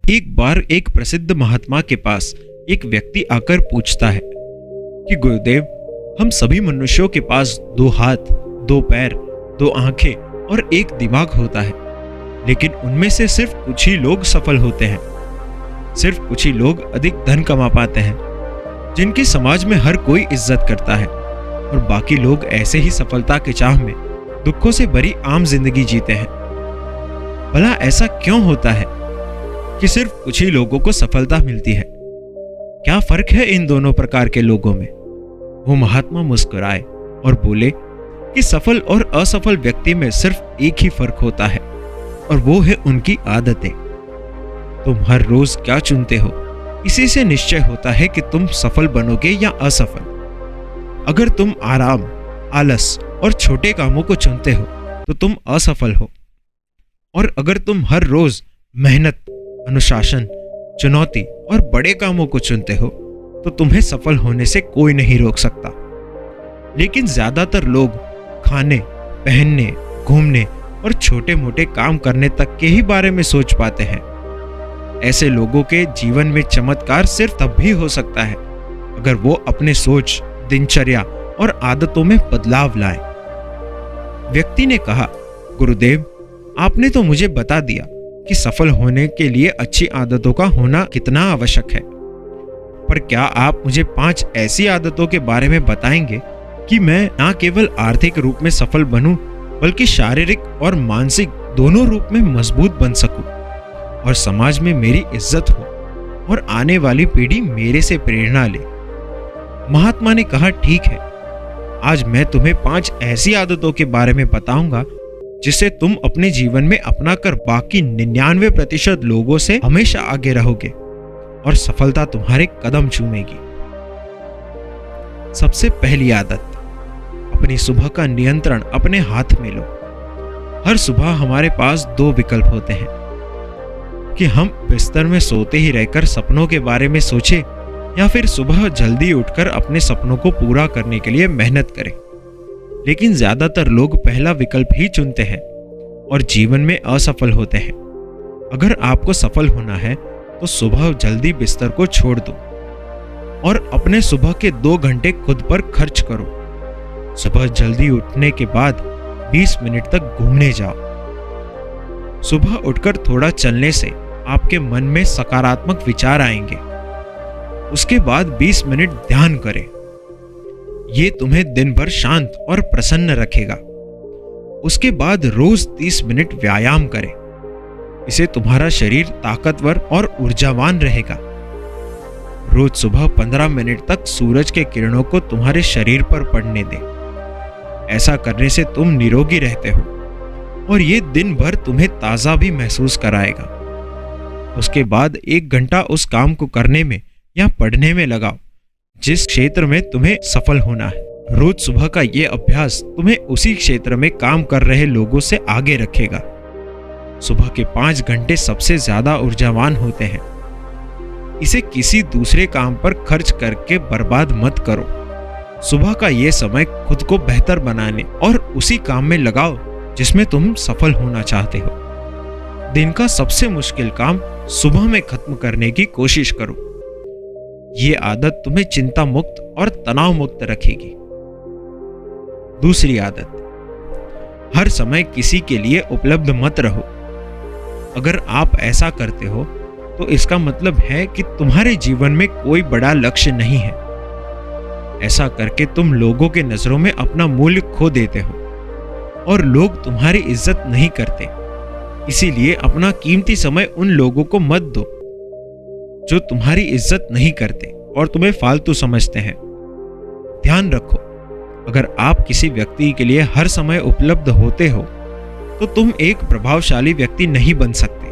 एक बार एक प्रसिद्ध महात्मा के पास एक व्यक्ति आकर पूछता है कि गुरुदेव, हम सभी मनुष्यों के पास दो हाथ, दो पैर, दो आंखें और एक दिमाग होता है, लेकिन उनमें से सिर्फ कुछ ही लोग सफल होते हैं। सिर्फ कुछ ही लोग अधिक धन कमा पाते हैं, जिनकी समाज में हर कोई इज्जत करता है, और बाकी लोग ऐसे ही सफलता के चाह में दुखों से भरी आम जिंदगी जीते हैं। भला ऐसा क्यों होता है कि सिर्फ कुछ ही लोगों को सफलता मिलती है? क्या फर्क है इन दोनों प्रकार के लोगों में? वो महात्मा मुस्कुराए और बोले कि सफल और असफल व्यक्ति में सिर्फ एक ही फर्क होता है, और वो है उनकी आदतें। तुम हर रोज क्या चुनते हो, इसी से निश्चय होता है कि तुम सफल बनोगे या असफल। अगर तुम आराम, आलस और छोटे कामों को चुनते हो तो तुम असफल हो, और अगर तुम हर रोज मेहनत, अनुशासन, चुनौती और बड़े कामों को चुनते हो तो तुम्हें सफल होने से कोई नहीं रोक सकता। लेकिन ज्यादातर लोग खाने, पहनने, घूमने और छोटे मोटे काम करने तक के ही बारे में सोच पाते हैं। ऐसे लोगों के जीवन में चमत्कार सिर्फ तब भी हो सकता है अगर वो अपने सोच, दिनचर्या और आदतों में बदलाव लाएं। व्यक्ति ने कहा, गुरुदेव, आपने तो मुझे बता दिया कि सफल होने के लिए अच्छी आदतों का होना कितना आवश्यक है, पर क्या आप मुझे 5 ऐसी आदतों के बारे में बताएंगे कि मैं न केवल आर्थिक रूप में सफल बनूं, बल्कि शारीरिक और मानसिक दोनों रूप में मजबूत बन सकूं, और समाज में मेरी इज्जत हो और आने वाली पीढ़ी मेरे से प्रेरणा ले? महात्मा ने कहा, ठीक है, आज मैं तुम्हें 5 ऐसी आदतों के बारे में बताऊंगा जिसे तुम अपने जीवन में अपना कर बाकी 99% लोगों से हमेशा आगे रहोगे और सफलता तुम्हारे कदम चूमेगी। सबसे पहली आदत, अपनी सुबह का नियंत्रण अपने हाथ में लो। हर सुबह हमारे पास 2 विकल्प होते हैं कि हम बिस्तर में सोते ही रहकर सपनों के बारे में सोचें, या फिर सुबह जल्दी उठकर अपने सपनों को पूरा करने के लिए मेहनत करें। लेकिन ज्यादातर लोग पहला विकल्प ही चुनते हैं और जीवन में असफल होते हैं। अगर आपको सफल होना है तो सुबह जल्दी बिस्तर को छोड़ दो और अपने सुबह के 2 घंटे खुद पर खर्च करो। सुबह जल्दी उठने के बाद 20 मिनट तक घूमने जाओ। सुबह उठकर थोड़ा चलने से आपके मन में सकारात्मक विचार आएंगे। उसके बाद 20 मिनट ध्यान करें। ये तुम्हें दिन भर शांत और प्रसन्न रखेगा। उसके बाद रोज 30 मिनट व्यायाम करें। इससे तुम्हारा शरीर ताकतवर और ऊर्जावान रहेगा। रोज सुबह 15 मिनट तक सूरज के किरणों को तुम्हारे शरीर पर पड़ने दें। ऐसा करने से तुम निरोगी रहते हो और ये दिन भर तुम्हें ताजा भी महसूस कराएगा। उसके बाद 1 घंटा उस काम को करने में या पढ़ने में लगाओ जिस क्षेत्र में तुम्हें सफल होना है। रोज सुबह का ये अभ्यास तुम्हें उसी क्षेत्र में काम कर रहे लोगों से आगे रखेगा। सुबह के 5 घंटे सबसे ज्यादा ऊर्जावान होते हैं। इसे किसी दूसरे काम पर खर्च करके बर्बाद मत करो। सुबह का ये समय खुद को बेहतर बनाने और उसी काम में लगाओ जिसमें तुम सफल होना चाहते हो। दिन का सबसे मुश्किल काम सुबह में खत्म करने की कोशिश करो। ये आदत तुम्हें चिंता मुक्त और तनाव मुक्त रखेगी। दूसरी आदत, हर समय किसी के लिए उपलब्ध मत रहो। अगर आप ऐसा करते हो तो इसका मतलब है कि तुम्हारे जीवन में कोई बड़ा लक्ष्य नहीं है। ऐसा करके तुम लोगों के नजरों में अपना मूल्य खो देते हो और लोग तुम्हारी इज्जत नहीं करते। इसीलिए अपना कीमती समय उन लोगों को मत दो जो तुम्हारी इज्जत नहीं करते और तुम्हें फालतू समझते हैं। ध्यान रखो, अगर आप किसी व्यक्ति के लिए हर समय उपलब्ध होते हो तो तुम एक प्रभावशाली व्यक्ति नहीं बन सकते।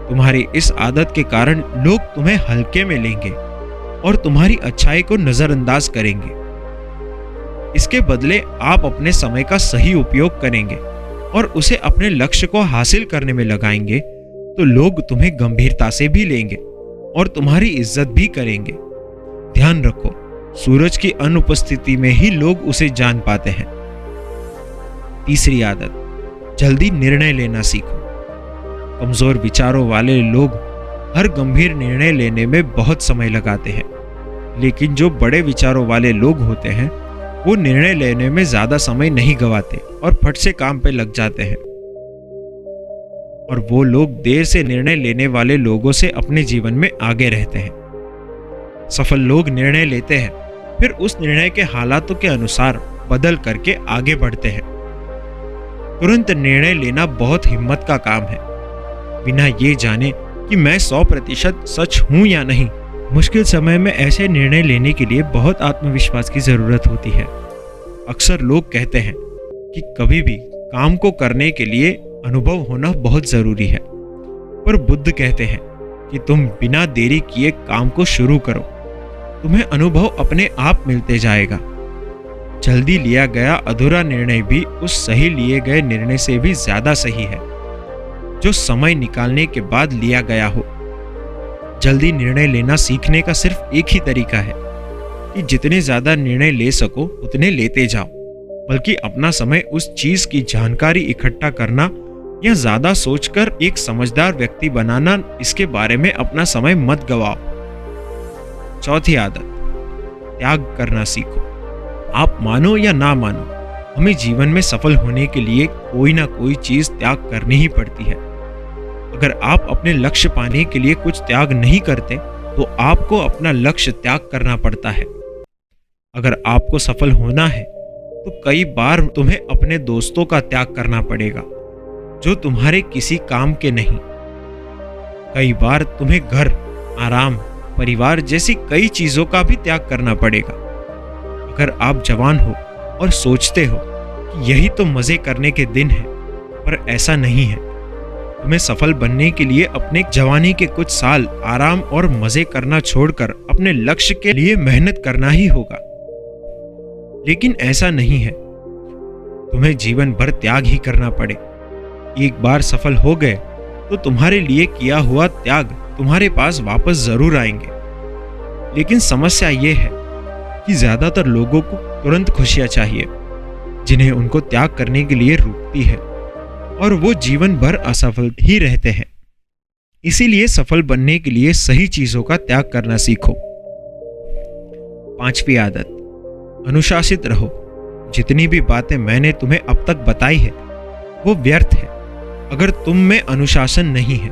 तुम्हारी इस आदत के कारण लोग तुम्हें हल्के में लेंगे और तुम्हारी अच्छाई को नजरअंदाज करेंगे। इसके बदले आप अपने समय का सही उपयोग करेंगे और उसे अपने लक्ष्य को हासिल करने में लगाएंगे तो लोग तुम्हें गंभीरता से भी लेंगे और तुम्हारी इज्जत भी करेंगे। ध्यान रखो, सूरज की अनुपस्थिति में ही लोग उसे जान पाते हैं। तीसरी आदत, जल्दी निर्णय लेना सीखो। कमजोर विचारों वाले लोग हर गंभीर निर्णय लेने में बहुत समय लगाते हैं, लेकिन जो बड़े विचारों वाले लोग होते हैं वो निर्णय लेने में ज्यादा समय नहीं गवाते और फट से काम पे लग जाते हैं। और वो लोग देर से निर्णय लेने वाले लोगों से अपने जीवन में आगे रहते हैं। सफल लोग निर्णय लेते हैं, फिर उस निर्णय के हालातों के अनुसार बदल करके आगे बढ़ते हैं। तुरंत निर्णय लेना बहुत हिम्मत का काम है, बिना ये जाने कि मैं 100% सच हूं या नहीं। मुश्किल समय में ऐसे निर्णय लेने के लिए बहुत आत्मविश्वास की जरूरत होती है। अक्सर लोग कहते हैं कि कभी भी काम को करने के लिए अनुभव होना बहुत जरूरी है, पर बुद्ध कहते हैं कि तुम बिना देरी किए काम को शुरू करो, तुम्हें अनुभव अपने आप मिलते जाएगा। जल्दी लिया गया अधूरा निर्णय भी उस सही लिए गए निर्णय से भी ज्यादा सही है, जो समय निकालने के बाद लिया गया हो। जल्दी निर्णय लेना सीखने का सिर्फ एक ही तरीका है कि जितने ज्यादा निर्णय ले सको उतने लेते जाओ, बल्कि अपना समय उस चीज की जानकारी इकट्ठा करना या ज्यादा सोचकर एक समझदार व्यक्ति बनाना, इसके बारे में अपना समय मत गवाओ। चौथी आदत, त्याग करना सीखो। आप मानो या ना मानो, हमें जीवन में सफल होने के लिए कोई ना कोई चीज त्याग करनी ही पड़ती है। अगर आप अपने लक्ष्य पाने के लिए कुछ त्याग नहीं करते तो आपको अपना लक्ष्य त्याग करना पड़ता है। अगर आपको सफल होना है तो कई बार तुम्हें अपने दोस्तों का त्याग करना पड़ेगा जो तुम्हारे किसी काम के नहीं। कई बार तुम्हें घर, आराम, परिवार जैसी कई चीजों का भी त्याग करना पड़ेगा। अगर आप जवान हो और सोचते हो कि यही तो मजे करने के दिन है, पर ऐसा नहीं है। तुम्हें सफल बनने के लिए अपने जवानी के कुछ साल आराम और मजे करना छोड़कर अपने लक्ष्य के लिए मेहनत करना ही होगा। लेकिन ऐसा नहीं है, तुम्हें जीवन भर त्याग ही करना पड़े। एक बार सफल हो गए तो तुम्हारे लिए किया हुआ त्याग तुम्हारे पास वापस जरूर आएंगे। लेकिन समस्या ये है कि ज्यादातर लोगों को तुरंत खुशियां चाहिए, जिन्हें उनको त्याग करने के लिए रोकती है, और वो जीवन भर असफल ही रहते हैं। इसीलिए सफल बनने के लिए सही चीजों का त्याग करना सीखो। पांचवी आदत, अनुशासित रहो। जितनी भी बातें मैंने तुम्हें अब तक बताई है वो व्यर्थ है अगर तुम में अनुशासन नहीं है।